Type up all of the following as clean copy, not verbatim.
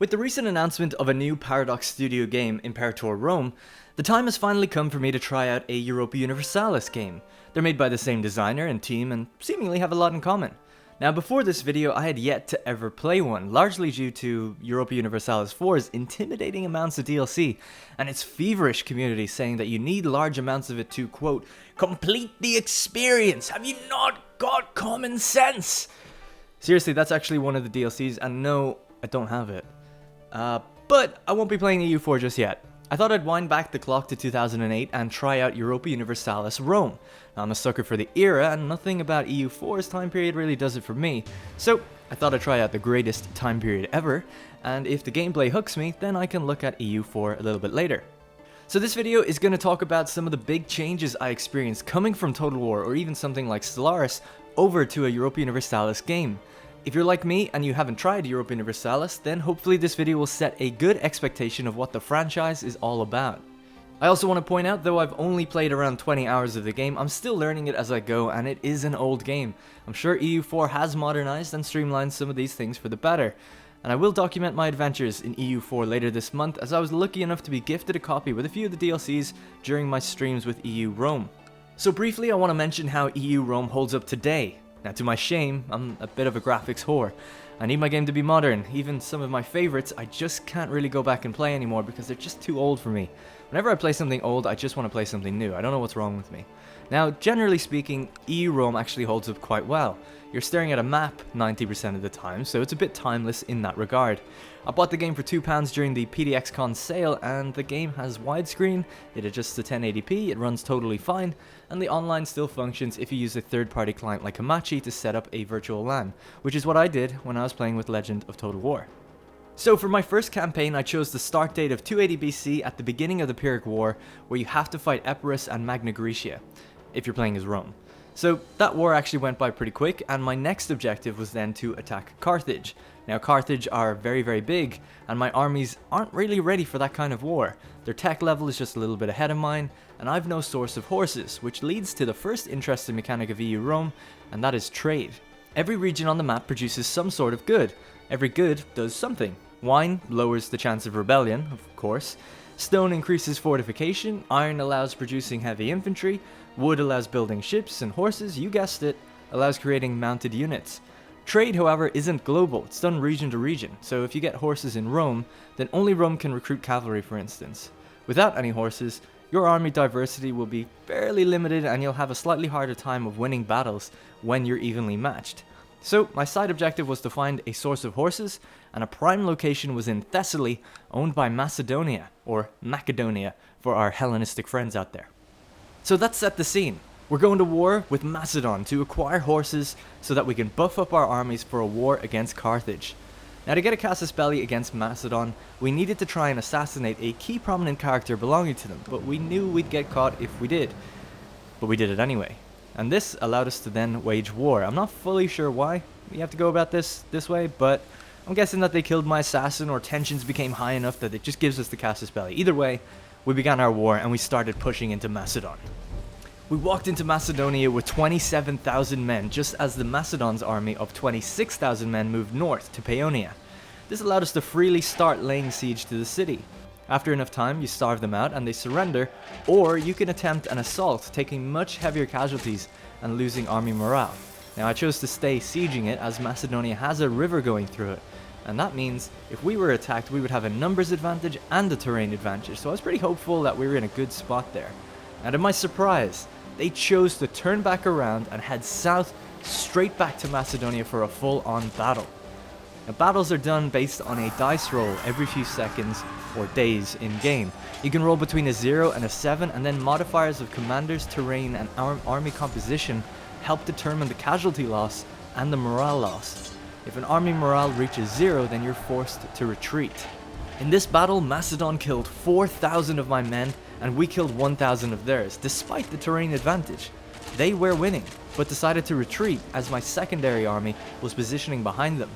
With the recent announcement of a new Paradox Studio game, Imperator Rome, the time has finally come for me to try out a Europa Universalis game. They're made by the same designer and team and seemingly have a lot in common. Now before this video I had yet to ever play one, largely due to Europa Universalis 4's intimidating amounts of DLC and its feverish community saying that you need large amounts of it to, quote, complete the experience. Have you not got common sense? Seriously, that's actually one of the DLCs, and no, I don't have it. But I won't be playing EU4 just yet. I thought I'd wind back the clock to 2008 and try out Europa Universalis Rome. Now, I'm a sucker for the era, and nothing about EU4's time period really does it for me, so I thought I'd try out the greatest time period ever, and if the gameplay hooks me, then I can look at EU4 a little bit later. So this video is going to talk about some of the big changes I experienced coming from Total War or even something like Stellaris over to a Europa Universalis game. If you're like me and you haven't tried Europa Universalis, then hopefully this video will set a good expectation of what the franchise is all about. I also want to point out, though I've only played around 20 hours of the game, I'm still learning it as I go, and it is an old game. I'm sure EU4 has modernized and streamlined some of these things for the better. And I will document my adventures in EU4 later this month, as I was lucky enough to be gifted a copy with a few of the DLCs during my streams with EU Rome. So briefly I want to mention how EU Rome holds up today. Now to my shame, I'm a bit of a graphics whore. I need my game to be modern. Even some of my favorites I just can't really go back and play anymore because they're just too old for me. Whenever I play something old, I just want to play something new. I don't know what's wrong with me. Now, generally speaking, EU Rome actually holds up quite well. You're staring at a map 90% of the time, so it's a bit timeless in that regard. I bought the game for £2 during the PDXCon sale, and the game has widescreen, it adjusts to 1080p, it runs totally fine, and the online still functions if you use a third-party client like Hamachi to set up a virtual LAN, which is what I did when I was playing with Legend of Total War. So for my first campaign, I chose the start date of 280 BC at the beginning of the Pyrrhic War, where you have to fight Epirus and Magna Graecia, if you're playing as Rome. So that war actually went by pretty quick, and my next objective was then to attack Carthage. Now Carthage are very, very big, and my armies aren't really ready for that kind of war. Their tech level is just a little bit ahead of mine, and I've no source of horses, which leads to the first interesting mechanic of EU Rome, and that is trade. Every region on the map produces some sort of good. Every good does something. Wine lowers the chance of rebellion, of course. Stone increases fortification, iron allows producing heavy infantry, wood allows building ships, and horses, you guessed it, allows creating mounted units. Trade, however, isn't global, it's done region to region, so if you get horses in Rome, then only Rome can recruit cavalry, for instance. Without any horses, your army diversity will be fairly limited and you'll have a slightly harder time of winning battles when you're evenly matched. So my side objective was to find a source of horses, and a prime location was in Thessaly, owned by Macedonia, or Macedonia for our Hellenistic friends out there. So that set the scene. We're going to war with Macedon to acquire horses so that we can buff up our armies for a war against Carthage. Now to get a casus belli against Macedon, we needed to try and assassinate a key prominent character belonging to them, but we knew we'd get caught if we did. But we did it anyway. And this allowed us to then wage war. I'm not fully sure why we have to go about this way, but I'm guessing that they killed my assassin or tensions became high enough that it just gives us the casus belli. Either way, we began our war and we started pushing into Macedon. We walked into Macedonia with 27,000 men, just as the Macedon's army of 26,000 men moved north to Paeonia. This allowed us to freely start laying siege to the city. After enough time, you starve them out and they surrender, or you can attempt an assault, taking much heavier casualties and losing army morale. Now I chose to stay sieging it as Macedonia has a river going through it, and that means if we were attacked we would have a numbers advantage and a terrain advantage, so I was pretty hopeful that we were in a good spot there. And to my surprise, they chose to turn back around and head south straight back to Macedonia for a full-on battle. Now, battles are done based on a dice roll every few seconds or days in game. You can roll between a 0 and a 7, and then modifiers of commanders, terrain, and army composition help determine the casualty loss and the morale loss. If an army morale reaches 0, then you're forced to retreat. In this battle, Macedon killed 4,000 of my men, and we killed 1,000 of theirs, despite the terrain advantage. They were winning, but decided to retreat as my secondary army was positioning behind them.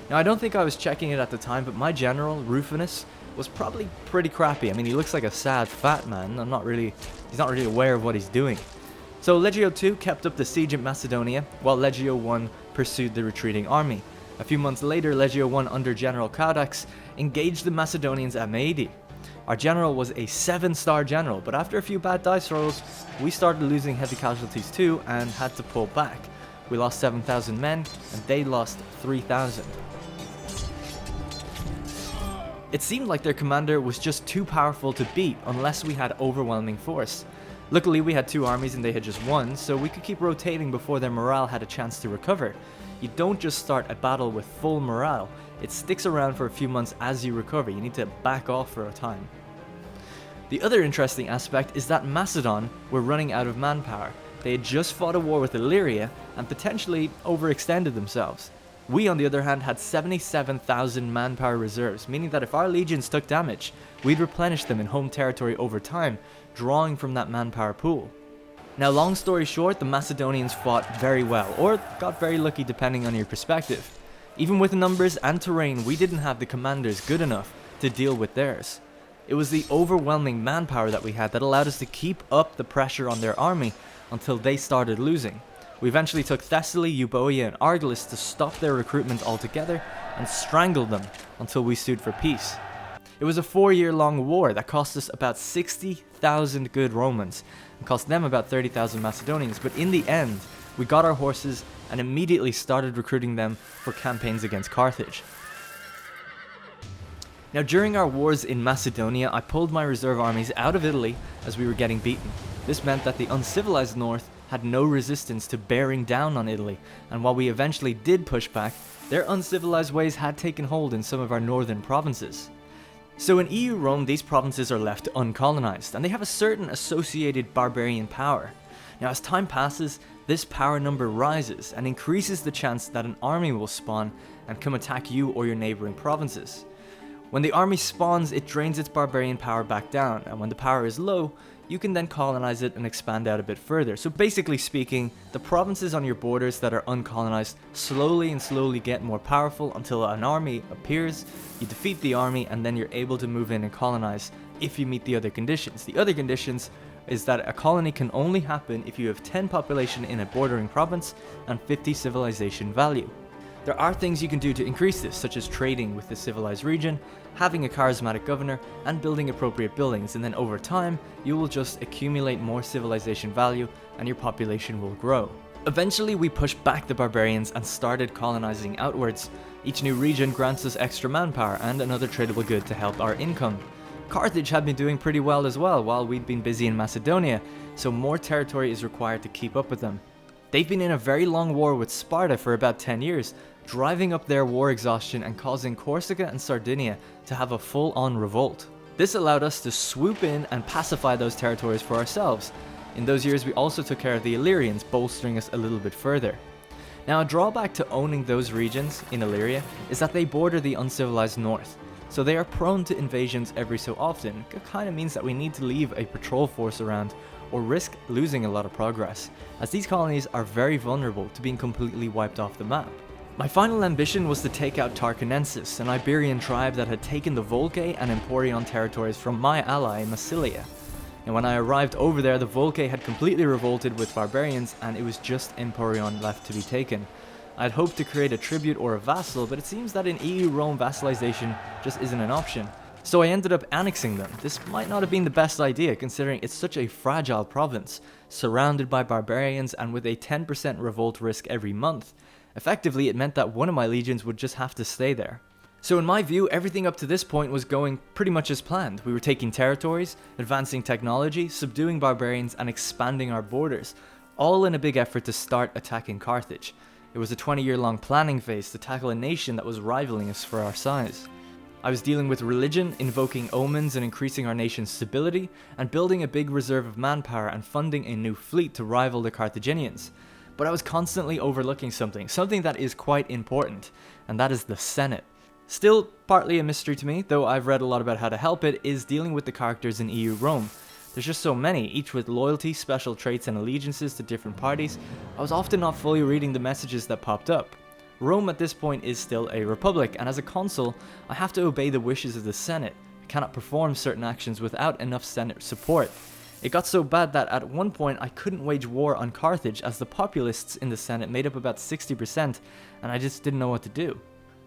Now I don't think I was checking it at the time, but my general, Rufinus, was probably pretty crappy. I mean, he looks like a sad fat man. He's not really aware of what he's doing. So Legio 2 kept up the siege of Macedonia, while Legio 1 pursued the retreating army. A few months later, Legio I under General Caudax engaged the Macedonians at Meidi. Our general was a 7-star general, but after a few bad dice rolls, we started losing heavy casualties too and had to pull back. We lost 7,000 men, and they lost 3,000. It seemed like their commander was just too powerful to beat unless we had overwhelming force. Luckily, we had 2 armies and they had just 1, so we could keep rotating before their morale had a chance to recover. You don't just start a battle with full morale, it sticks around for a few months as you recover. You need to back off for a time. The other interesting aspect is that Macedon were running out of manpower. They had just fought a war with Illyria and potentially overextended themselves. We, on the other hand, had 77,000 manpower reserves, meaning that if our legions took damage, we'd replenish them in home territory over time, drawing from that manpower pool. Now, long story short, the Macedonians fought very well, or got very lucky depending on your perspective. Even with numbers and terrain, we didn't have the commanders good enough to deal with theirs. It was the overwhelming manpower that we had that allowed us to keep up the pressure on their army until they started losing. We eventually took Thessaly, Euboea and Argolis to stop their recruitment altogether and strangled them until we sued for peace. It was a 4-year-long war that cost us about 60,000 good Romans and cost them about 30,000 Macedonians, but in the end, we got our horses and immediately started recruiting them for campaigns against Carthage. Now, during our wars in Macedonia, I pulled my reserve armies out of Italy as we were getting beaten. This meant that the uncivilized north had no resistance to bearing down on Italy, and while we eventually did push back, their uncivilized ways had taken hold in some of our northern provinces. So in EU Rome, these provinces are left uncolonized, and they have a certain associated barbarian power. Now, as time passes, this power number rises and increases the chance that an army will spawn and come attack you or your neighboring provinces. When the army spawns, it drains its barbarian power back down, and when the power is low, you can then colonize it and expand out a bit further. So basically speaking, the provinces on your borders that are uncolonized slowly get more powerful until an army appears, you defeat the army, and then you're able to move in and colonize if you meet the other conditions. The other conditions is that a colony can only happen if you have 10 population in a bordering province and 50 civilization value. There are things you can do to increase this, such as trading with the civilized region, having a charismatic governor, and building appropriate buildings, and then over time, you will just accumulate more civilization value and your population will grow. Eventually, we pushed back the barbarians and started colonizing outwards. Each new region grants us extra manpower and another tradable good to help our income. Carthage had been doing pretty well as well while we'd been busy in Macedonia, so more territory is required to keep up with them. They've been in a very long war with Sparta for about 10 years, driving up their war exhaustion and causing Corsica and Sardinia to have a full-on revolt. This allowed us to swoop in and pacify those territories for ourselves. In those years, we also took care of the Illyrians, bolstering us a little bit further. Now, a drawback to owning those regions in Illyria is that they border the uncivilized north, so they are prone to invasions every so often. It kind of means that we need to leave a patrol force around or risk losing a lot of progress, as these colonies are very vulnerable to being completely wiped off the map. My final ambition was to take out Tarconensis, an Iberian tribe that had taken the Volcae and Emporion territories from my ally Massilia. And when I arrived over there, the Volcae had completely revolted with barbarians and it was just Emporion left to be taken. I'd hoped to create a tribute or a vassal, but it seems that in EU Rome vassalization just isn't an option. So I ended up annexing them. This might not have been the best idea considering it's such a fragile province, surrounded by barbarians and with a 10% revolt risk every month. Effectively, it meant that one of my legions would just have to stay there. So in my view, everything up to this point was going pretty much as planned. We were taking territories, advancing technology, subduing barbarians, and expanding our borders, all in a big effort to start attacking Carthage. It was a 20-year-long planning phase to tackle a nation that was rivaling us for our size. I was dealing with religion, invoking omens and increasing our nation's stability, and building a big reserve of manpower and funding a new fleet to rival the Carthaginians. But I was constantly overlooking something that is quite important, and that is the Senate. Still partly a mystery to me, though I've read a lot about how to help it, is dealing with the characters in EU Rome. There's just so many, each with loyalty, special traits and allegiances to different parties. I was often not fully reading the messages that popped up. Rome at this point is still a republic, and as a consul, I have to obey the wishes of the Senate. I cannot perform certain actions without enough Senate support. It got so bad that at one point I couldn't wage war on Carthage as the populists in the Senate made up about 60% and I just didn't know what to do.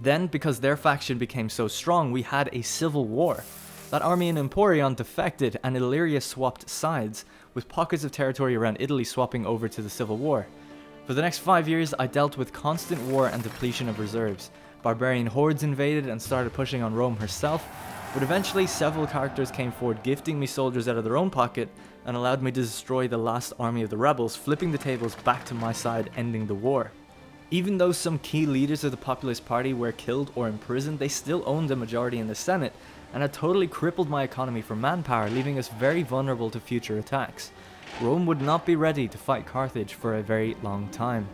Then, because their faction became so strong, we had a civil war. That army in Emporion defected and Illyria swapped sides, with pockets of territory around Italy swapping over to the civil war. For the next 5 years, I dealt with constant war and depletion of reserves. Barbarian hordes invaded and started pushing on Rome herself, but eventually several characters came forward gifting me soldiers out of their own pocket and allowed me to destroy the last army of the rebels, flipping the tables back to my side, ending the war. Even though some key leaders of the Populist Party were killed or imprisoned, they still owned a majority in the Senate, and had totally crippled my economy for manpower, leaving us very vulnerable to future attacks. Rome would not be ready to fight Carthage for a very long time.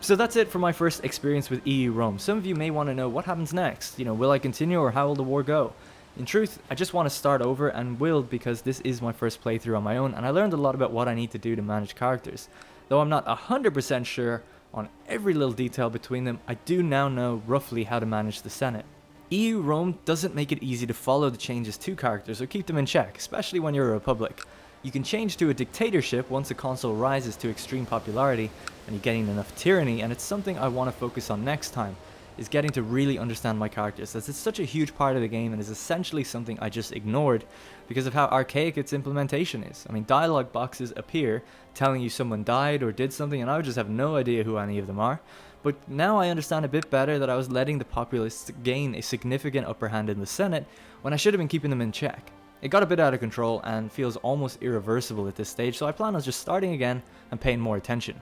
So that's it for my first experience with EU Rome. Some of you may want to know what happens next. Will I continue or how will the war go? In truth, I just want to start over and will because this is my first playthrough on my own and I learned a lot about what I need to do to manage characters. Though I'm not 100% sure on every little detail between them, I do now know roughly how to manage the Senate. EU Rome doesn't make it easy to follow the changes to characters or keep them in check, especially when you're a republic. You can change to a dictatorship once a console rises to extreme popularity and you're getting enough tyranny, and it's something I want to focus on next time, is getting to really understand my characters, as it's such a huge part of the game and is essentially something I just ignored because of how archaic its implementation is. I mean, dialogue boxes appear telling you someone died or did something and I would just have no idea who any of them are. But now I understand a bit better that I was letting the populists gain a significant upper hand in the Senate when I should have been keeping them in check. It got a bit out of control and feels almost irreversible at this stage, so I plan on just starting again and paying more attention.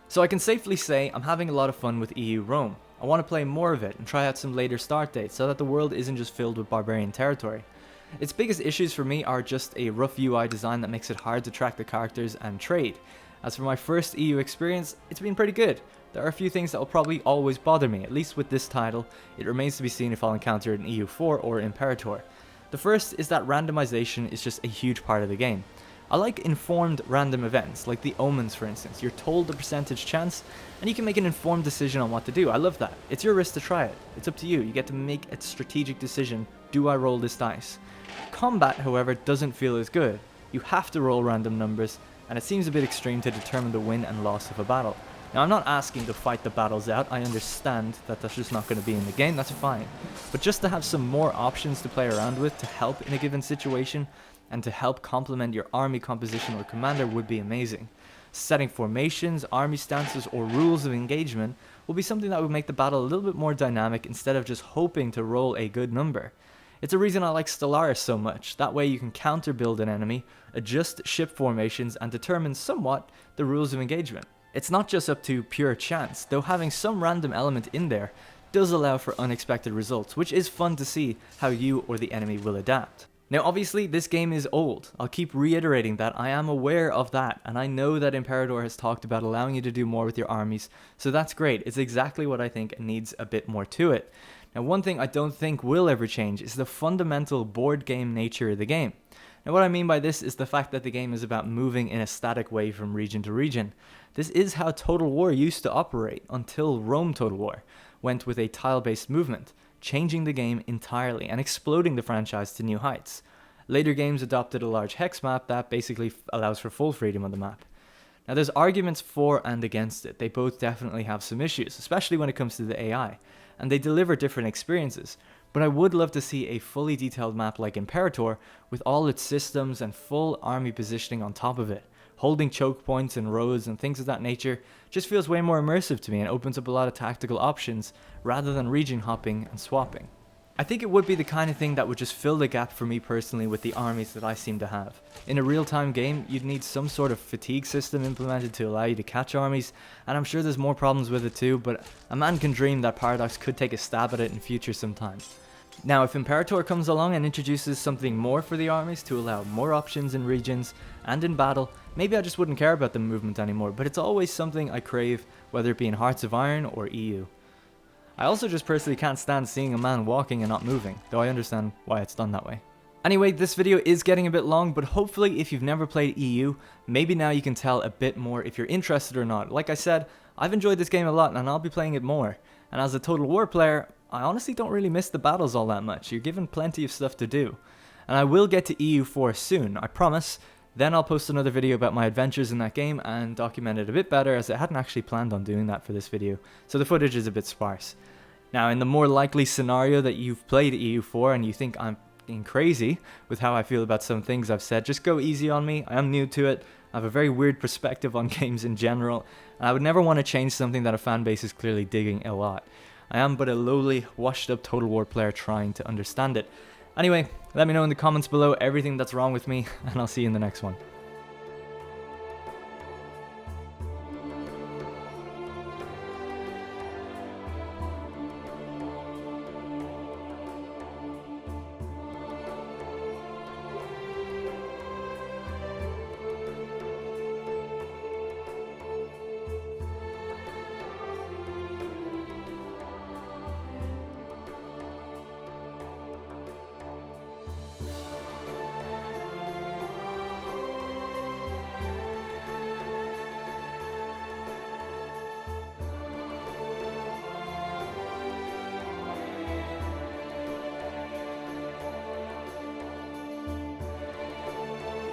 So I can safely say I'm having a lot of fun with EU Rome. I want to play more of it and try out some later start dates so that the world isn't just filled with barbarian territory. Its biggest issues for me are just a rough UI design that makes it hard to track the characters and trade. As for my first EU experience, it's been pretty good. There are a few things that will probably always bother me, at least with this title. It remains to be seen if I'll encounter it in EU4 or Imperator. The first is that randomization is just a huge part of the game. I like informed random events, like the omens for instance. You're told the percentage chance, and you can make an informed decision on what to do. I love that. It's your risk to try it. It's up to you. You get to make a strategic decision. Do I roll this dice? Combat, however, doesn't feel as good. You have to roll random numbers, and it seems a bit extreme to determine the win and loss of a battle. Now, I'm not asking to fight the battles out. I understand that that's just not going to be in the game. That's fine. But just to have some more options to play around with to help in a given situation and to help complement your army composition or commander would be amazing. Setting formations, army stances, or rules of engagement will be something that would make the battle a little bit more dynamic instead of just hoping to roll a good number. It's a reason I like Stellaris so much. That way you can counter build an enemy, adjust ship formations, and determine somewhat the rules of engagement. It's not just up to pure chance, though having some random element in there does allow for unexpected results, which is fun to see how you or the enemy will adapt. Now obviously this game is old. I'll keep reiterating that. I am aware of that, and I know that Imperator has talked about allowing you to do more with your armies, so that's great. It's exactly what I think needs a bit more to it. Now one thing I don't think will ever change is the fundamental board game nature of the game. Now what I mean by this is the fact that the game is about moving in a static way from region to region. This is how Total War used to operate until Rome Total War went with a tile-based movement, changing the game entirely and exploding the franchise to new heights. Later games adopted a large hex map that basically allows for full freedom on the map. Now there's arguments for and against it. They both definitely have some issues, especially when it comes to the AI, and they deliver different experiences. But I would love to see a fully detailed map like Imperator with all its systems and full army positioning on top of it. Holding choke points and roads and things of that nature just feels way more immersive to me and opens up a lot of tactical options rather than region hopping and swapping. I think it would be the kind of thing that would just fill the gap for me personally with the armies that I seem to have. In a real-time game, you'd need some sort of fatigue system implemented to allow you to catch armies, and I'm sure there's more problems with it too, but a man can dream that Paradox could take a stab at it in future sometime. Now, if Imperator comes along and introduces something more for the armies to allow more options in regions and in battle, maybe I just wouldn't care about the movement anymore, but it's always something I crave, whether it be in Hearts of Iron or EU. I also just personally can't stand seeing a man walking and not moving, though I understand why it's done that way. Anyway, this video is getting a bit long, but hopefully if you've never played EU, maybe now you can tell a bit more if you're interested or not. Like I said, I've enjoyed this game a lot and I'll be playing it more. And as a Total War player, I honestly don't really miss the battles all that much. You're given plenty of stuff to do. And I will get to EU4 soon, I promise. Then I'll post another video about my adventures in that game and document it a bit better, as I hadn't actually planned on doing that for this video, so the footage is a bit sparse. Now, in the more likely scenario that you've played EU4 and you think I'm being crazy with how I feel about some things I've said, just go easy on me. I am new to it. I have a very weird perspective on games in general, and I would never want to change something that a fan base is clearly digging a lot. I am but a lowly, washed up Total War player trying to understand it. Anyway, let me know in the comments below everything that's wrong with me, and I'll see you in the next one.